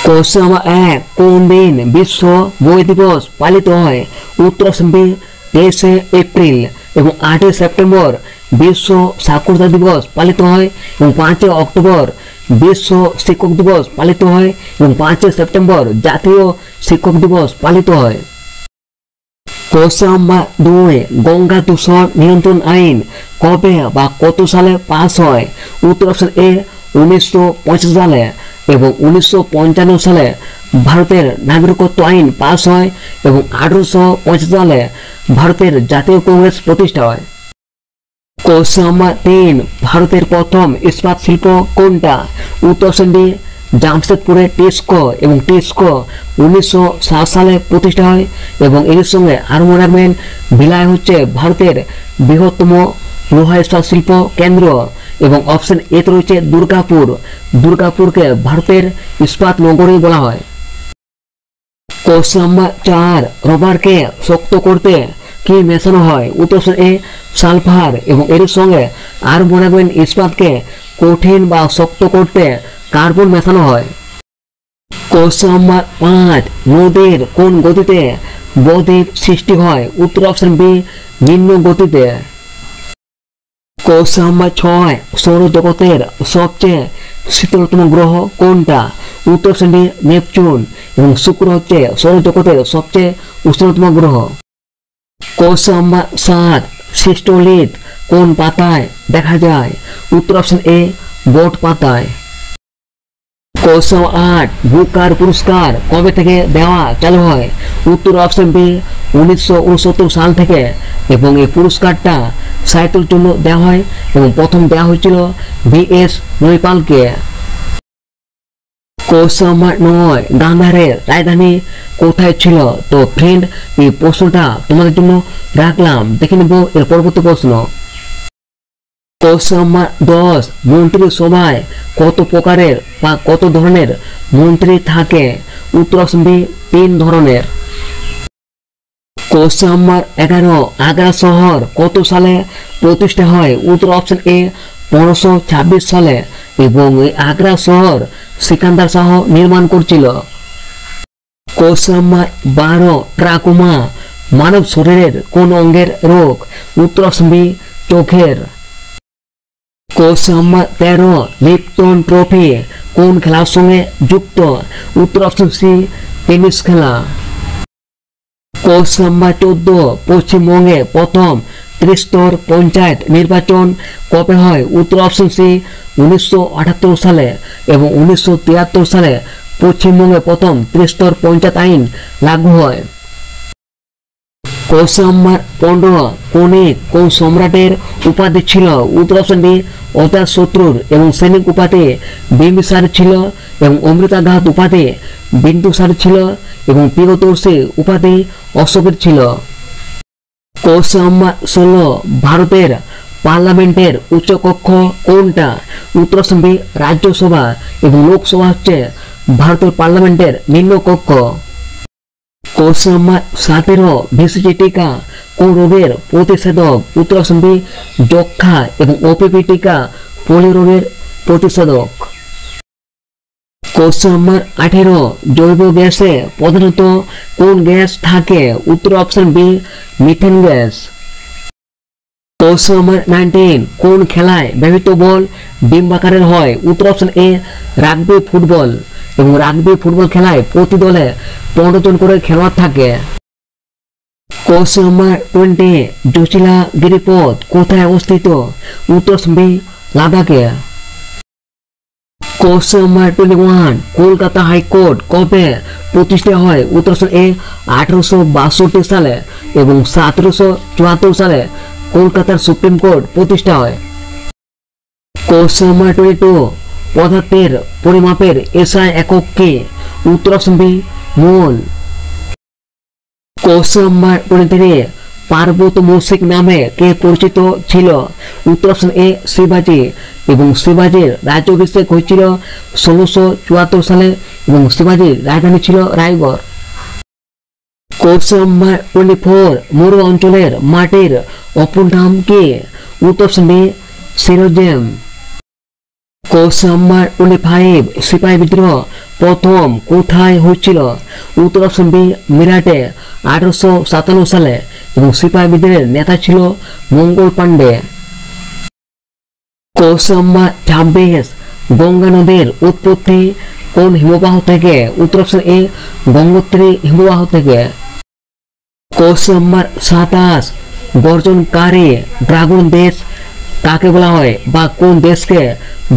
Question number 1 কোন দিন বিশ্ব বই দিবস পালিত হয়? উত্তর অপশন বি 23 এপ্রিল এবং 8 সেপ্টেম্বর বিশ্ব সাক্ষরতা দিবস পালিত হয় এবং 5 অক্টোবর বিশ্ব শিক্ষক দিবস পালিত হয় এবং 5 সেপ্টেম্বর জাতীয় শিক্ষক দিবস পালিত হয়। কোশ্চেন নাম্বার 2 গঙ্গা দূষণ নিয়ন্ত্রণ আইন কবে বা কত সালে পাস হয়? উত্তর অপশন এ 1985 সালে এবং 1955 সালে ভারতের নাগরিকত্ব আইন পাস হয় এবং 1885 সালে ভারতের জাতীয় কংগ্রেস প্রতিষ্ঠা হয়। কোশ্চেন নাম্বার 3 ভারতের প্রথম ইস্পাত শিল্প কোনটা? উত্তর অপশন ডি জামশেদপুরে টিসকো এবং টিসকো 1907 সালে প্রতিষ্ঠা হয় এবং এর সঙ্গে আরও মনে রাখবেন ভিলাই হচ্ছে ভারতের বৃহত্তম লোহা ইস্পাত শিল্প কেন্দ্র এবং অপশন এ তে রয়েছে দুর্গাপুর। দুর্গাপুরকে ভারতের ইস্পাত নগরী বলা হয়। কোশ্চেন নাম্বার 4 রবারকে শক্ত করতে কি মেশানো হয়? উত্তর অপশন এ সালফার এবং এর সঙ্গে আর মনে রাখবেন ইস্পাতকে কঠিন বা শক্ত করতে কার্বন মেশানো হয়। কোশ্চেন নাম্বার 5 নদীর কোন গতিতে বদ্বীপ সৃষ্টি হয়? উত্তর অপশন বি নিম্ন গতিতে। কোশ্চেন নাম্বার 6 সৌরজগতের সবচেয়ে শীতলতম গ্রহ কোনটা? উত্তর অপশন ডি নেপচুন এবং শুক্র হচ্ছে সৌরজগতের সবচেয়ে উষ্ণতম গ্রহ। কোশ্চেন নাম্বার 7 সিস্টোলিথ কোন পাতায় দেখা যায়? উত্তর অপশন এ বট পাতায়। কোশ্চেন 8 বুকার পুরস্কার কবে থেকে দেওয়া চালু হয়? উত্তর অপশন বি 1969 সাল থেকে এবং এই পুরস্কারটা সাহিত্যের জন্য দেওয়া হয় এবং প্রথম দেওয়া হয়েছিল VS নৈপালকে। কোশ্চেন নাম্বার 9 গান্ধারের রাজধানী কোথায় ছিল? তো ফ্রেন্ড এই প্রশ্নটা তোমাদের জন্য রাখলাম, দেখে নেব এর পরবর্তী প্রশ্ন। কোশ্চেন নাম্বার 10 মন্ত্রিসভায় কত প্রকারের বা কত ধরনের মন্ত্রী থাকে? উত্তর অপশন বি 3 ধরনের। কোশ্চেন নাম্বার 11 আগ্রা শহর কত সালে প্রতিষ্ঠা হয়? উত্তর অপশন এ 1526 সালে এবং এই আগ্রা শহর সিকান্দার শাহ নির্মাণ করছিল। কোশ্চেন নাম্বার 12 ট্রাকোমা মানব শরীরের কোন অঙ্গের রোগ? উত্তর অপশন বি চোখের। কোশ্চেন নাম্বার 13 লিপটন ট্রফি কোন খেলার সঙ্গে যুক্ত? উত্তর অপশন সি টেনিস খেলা। কোশ্চেন নাম্বার 14 পশ্চিমবঙ্গে প্রথম ত্রিস্তর পঞ্চায়েত নির্বাচন কবে হয়? উত্তর অপশন সি 1978 সালে এবং 1973 সালে পশ্চিমবঙ্গে প্রথম ত্রিস্তর পঞ্চায়েত আইন লাগু হয়। কোশ্চেন নাম্বার 15 কোন সম্রাটের উপাধি ছিল? উত্তর অপশন ডি অজাতশত্রুর এবং সৈনিক উপাধি বিম্বিসার ছিল এবং অমৃতাঘাত উপাধি বিন্দুসার ছিল এবং প্রিয়দর্শী উপাধি অশোকের ছিল। কোশ্চেন নাম্বার 16 ভারতের পার্লামেন্টের উচ্চকক্ষ কোনটা? উত্তর অপশন বি রাজ্যসভা এবং লোকসভা হচ্ছে ভারতের পার্লামেন্টের নিম্নকক্ষ। কোশ্চেন নাম্বার 17 BCG টিকা কোন রোগের প্রতিষেধক? উত্তর অপশন বি যক্ষা এবং OPV টিকা পোলিও রোগের প্রতিষেধক। কোশ্চেন নাম্বার 18 জৈব গ্যাসে প্রধানত কোন গ্যাস থাকে? উত্তর option B methane gas. Question number 19 কোন খেলায় ব্যবহৃত বল ডিম্বাকারের হয়? উত্তর অপশন এ রাগবি ফুটবল এবং রাগবি ফুটবল খেলায় প্রতি দলে 15 জন করে খেলোয়াড় থাকে। কোশ্চেন নাম্বার 20 জোচিলা গিরিপথ কোথায় অবস্থিত? উত্তর অপশন বি লাদাখে। কোশ্চেন নাম্বার 21 কলকাতা হাইকোর্ট কবে প্রতিষ্ঠা হয়? উত্তর অপশন এ 1862 সালে এবং 1774 সালে কলকাতার সুপ্রিম কোর্ট প্রতিষ্ঠা হয়। কোশ্চেন নাম্বার 22 পদার্থের পরিমাপের SI একক কি? উত্তর অপশন বি মোল। কোশ্চেন নাম্বার 23 পার্বত মৌসিক নামে কে পরিচিত ছিল? উত্তর অপশন এ শিবাজি এবং শিবাজির রাজ্যাভিষেক হয়েছিল 1674 সালে এবং শিবাজির রাজধানী ছিল রায়গড়। কোশ্চেন নাম্বার 24 মরু অঞ্চলের মাটির অপর নাম কি? উত্তর option B sierozem. Question number 25 সিপাহী বিদ্রোহ প্রথম কোথায় হয়েছিল? উত্তর অপশন বি মিরাটে 1857 সালে এবং সিপাহী বিদ্রোহের নেতা ছিল মঙ্গল পান্ডে। কোশ্চেন নাম্বার 26 গঙ্গা নদীর উৎপত্তি কোন হিমবাহ থেকে? উত্তর অপশন এ গঙ্গোত্রী হিমবাহ থেকে। কোশ্চেন নাম্বার 27 গর্জনকারী ড্রাগন দেশ কাকে বলা হয় বা কোন দেশকে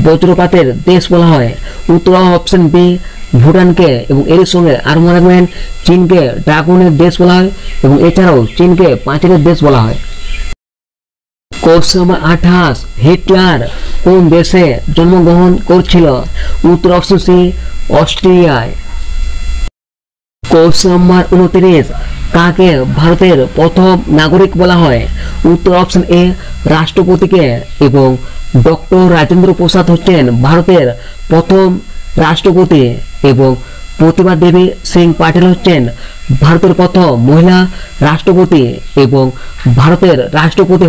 বজ্রপাতের দেশ বলা হয়? উত্তর অপশন বি ভুটানকে এবং এর সঙ্গে আর মনে রাখবেন চীনকে ড্রাগনের দেশ বলা হয় এবং এছাড়াও চীনকে পাঁচিলের দেশ বলা হয়। কোশ্চেন নাম্বার 28 হিটলার কোন দেশে জন্মগ্রহণ করেছিল? উত্তর অপশন সি অস্ট্রিয়ায়। কোশ্চেন নাম্বার 29 কাকে ভারতের প্রথম নাগরিক বলা হয়? উত্তর অপশন এ রাষ্ট্রপতিকে এবং ডক্টর রাজেন্দ্র প্রসাদ হচ্ছেন ভারতের প্রথম রাষ্ট্রপতি এবং প্রতিভা দেবী সিং পাটিল হচ্ছেন ভারতের প্রথম মহিলা রাষ্ট্রপতি এবং ভারতের রাষ্ট্রপতি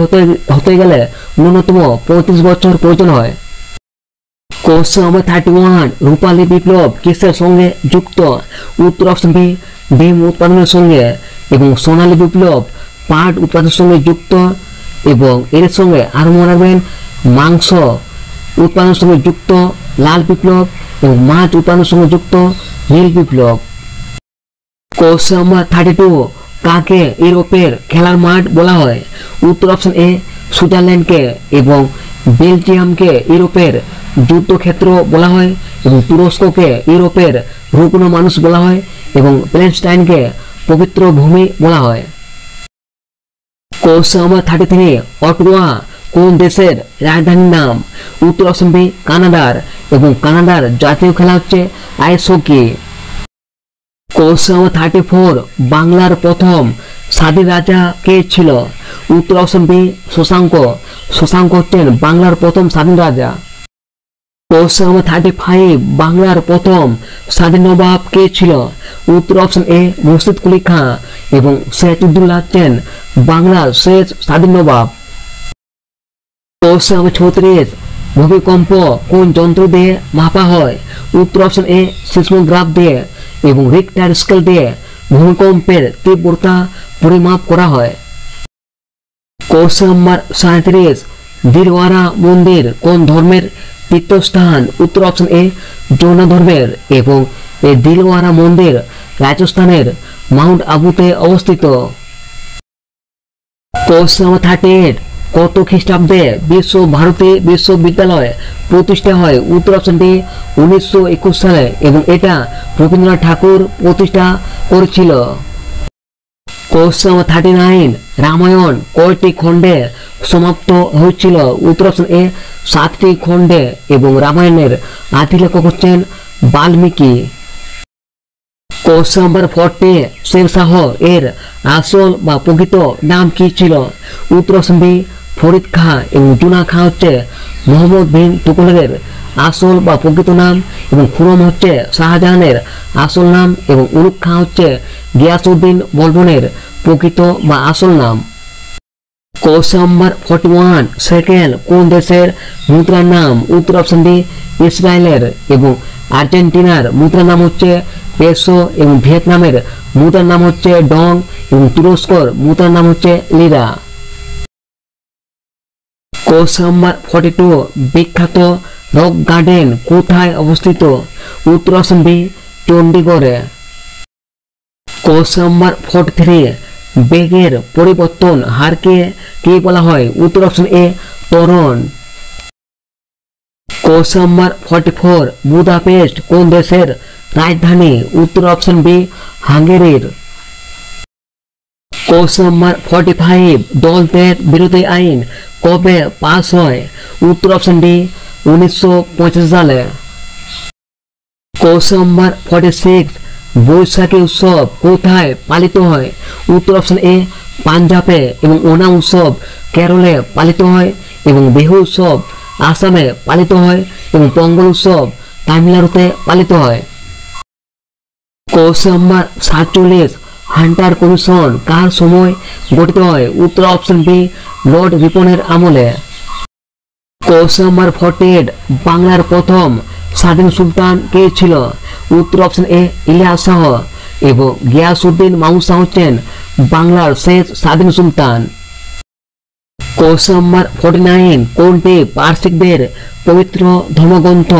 হতে গেলে ন্যূনতম 35 বছর প্রয়োজন হয়। কোশ্চেন নাম্বার 31 রূপালী বিপ্লব কিসের সঙ্গে যুক্ত? উত্তর অপশন বি ডিম উৎপাদনের সঙ্গে এবং সোনালী বিপ্লব পাট উৎপাদনের সঙ্গে যুক্ত এবং এর সঙ্গে আরো মনে রাখবেন মাংস উৎপাদনের সঙ্গে যুক্ত লাল বিপ্লব এবং মাছ উৎপাদনের সঙ্গে যুক্ত নীল বিপ্লব। কোশ্চেন নাম্বার 32 কাকে ইউরোপের খেলার মাঠ বলা হয়? উত্তর অপশন এ সুইজারল্যান্ডকে এবং বেলজিয়ামকে ইউরোপের যুদ্ধক্ষেত্র বলা হয় এবং তুরস্ককে ইউরোপের রুগ্ন মানুষ বলা হয় এবং প্যালেস্টাইনকে পবিত্র ভূমি বলা হয়। কোশ্চেন নাম্বার 33 অটোয়া কোন দেশের রাজধানীর নাম? উত্তর অপশন বি কানাডার এবং কানাডার জাতীয় খেলা হচ্ছে আইস হকি। কোশ্চেন নাম্বার 34 বাংলার প্রথম স্বাধীন রাজা কে ছিল? উত্তর অপশন বি শশাঙ্ক। শশাঙ্ক হচ্ছেন বাংলার প্রথম স্বাধীন রাজা। কোশ্চেন নাম্বার 35 বাংলার প্রথম স্বাধীন নবাব কে ছিল? উত্তর অপশন এ মুর্শিদ কুলি খাঁ এবং সিরাজউদ্দৌলা হচ্ছেন বাংলার শেষ স্বাধীন নবাব। কোশ্চেন নাম্বার 36 ভূমিকম্প কোন যন্ত্র দিয়ে মাপা হয়? উত্তর অপশন এ সিসমোগ্রাফ দিয়ে এবং রিক্টার স্কেল দিয়ে ভূমিকম্পের তীব্রতা পরিমাপ করা হয়। কোশ্চেন নাম্বার 37 দিলওয়ারা মন্দির কোন ধর্মের তীর্থস্থান? উত্তর অপশন এ জৈন ধর্মের এবং এই দিলওয়ারা মন্দির রাজস্থানের মাউন্ট আবুতে অবস্থিত। কোশ্চেন নাম্বার 38 কত খ্রিস্টাব্দে বিশ্ব ভারতী বিশ্ববিদ্যালয় প্রতিষ্ঠা হয়? উত্তর অপশন ডি 1921 সালে এবং এটা রবীন্দ্রনাথ ঠাকুর প্রতিষ্ঠা করেছিল। কোশ্চেন নাম্বার 39 রামায়ণ কয়টি খণ্ডে সমাপ্ত হয়েছিল? উত্তর অপশন এ 7টি খণ্ডে এবং রামায়ণের আদি লেখক হচ্ছেন বাল্মীকি। কোশ্চেন নাম্বার 40 শেরশাহ এর আসল বা প্রকৃত নাম কি ছিল? উত্তর অপশন বি ফরিদ খাঁ এবং জুনা খাঁ হচ্ছে মোহাম্মদ বিন তুগলকের আসল বা প্রকৃত নাম এবং খুরম হচ্ছে শাহজাহানের আসল নাম এবং উলুগ খাঁ হচ্ছে গিয়াসউদ্দিন বলবনের প্রকৃত বা আসল নাম। কোশ্চেন নাম্বার 41 সেকেন্ড কোন দেশের মুদ্রার নাম? উত্তর অপশন ডি ইসরায়েলের এবং আর্জেন্টিনার মুদ্রার নাম হচ্ছে পেসো এবং ভিয়েতনামের মুদ্রার নাম হচ্ছে ডং এবং তুরস্কর মুদ্রার নাম হচ্ছে লিরা। কোশ্চেন নাম্বার 42 বিখ্যাত রক গার্ডেন কোথায় অবস্থিত? উত্তর অপশন বি চণ্ডীগড়ে। কোশ্চেন নাম্বার 43 বেগের পরিবর্তন হারকে কি বলা হয়? উত্তর অপশন এ ত্বরণ। কোশ্চেন নাম্বার 44 বুদাপেস্ট কোন দেশের রাজধানী? উত্তর অপশন বি হাঙ্গেরির। কোশ্চেন নাম্বার 45 দল ত্যাগ বিরোধী আইন কবে পাস হয়? উত্তর অপশন ডি 1985 সালে। কোশ্চেন নাম্বার 46 বৈশাখী উৎসব কোথায় পালিত হয়? উত্তর অপশন এ পাঞ্জাবে এবং ওনাম উৎসব কেরলে পালিত হয় এবং বিহু উৎসব আসামে পালিত হয় এবং পোঙ্গল উৎসব তামিলনাড়ুতে পালিত হয়। কোশ্চেন নাম্বার 47 হান্টার কমিশন কার সময় গঠিত হয়? উত্তর অপশন বি লর্ড রিপনের আমলে। কোশ্চেন নাম্বার 48 বাংলার প্রথম স্বাধীন সুলতান কে ছিল? উত্তর অপশন এ ইলিয়াস শাহ এবং গিয়াসউদ্দিন মাহমুদ শাহ হচ্ছেন বাংলার শেষ স্বাধীন সুলতান। কোশ্চেন নাম্বার 49 কোনটি পার্সিকদের পবিত্র ধর্মগ্রন্থ?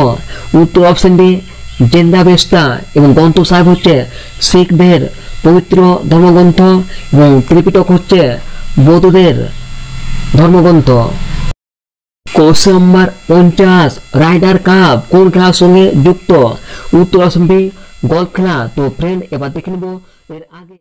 উত্তর অপশন ডি জেন্দাবেস্তা এবং গ্রন্থ সাহেব হচ্ছে শিখদের পবিত্র ধর্মগ্রন্থ এবং ত্রিপিটক হচ্ছে বৌদ্ধদের ধর্মগ্রন্থ। কোশ্চেন নাম্বার 50 রাইডার কাপ কোন খেলার সঙ্গে যুক্ত? উত্তর অপশন বি গলফ খেলা। তো ফ্রেন্ড এবার দেখে নেব এর আগে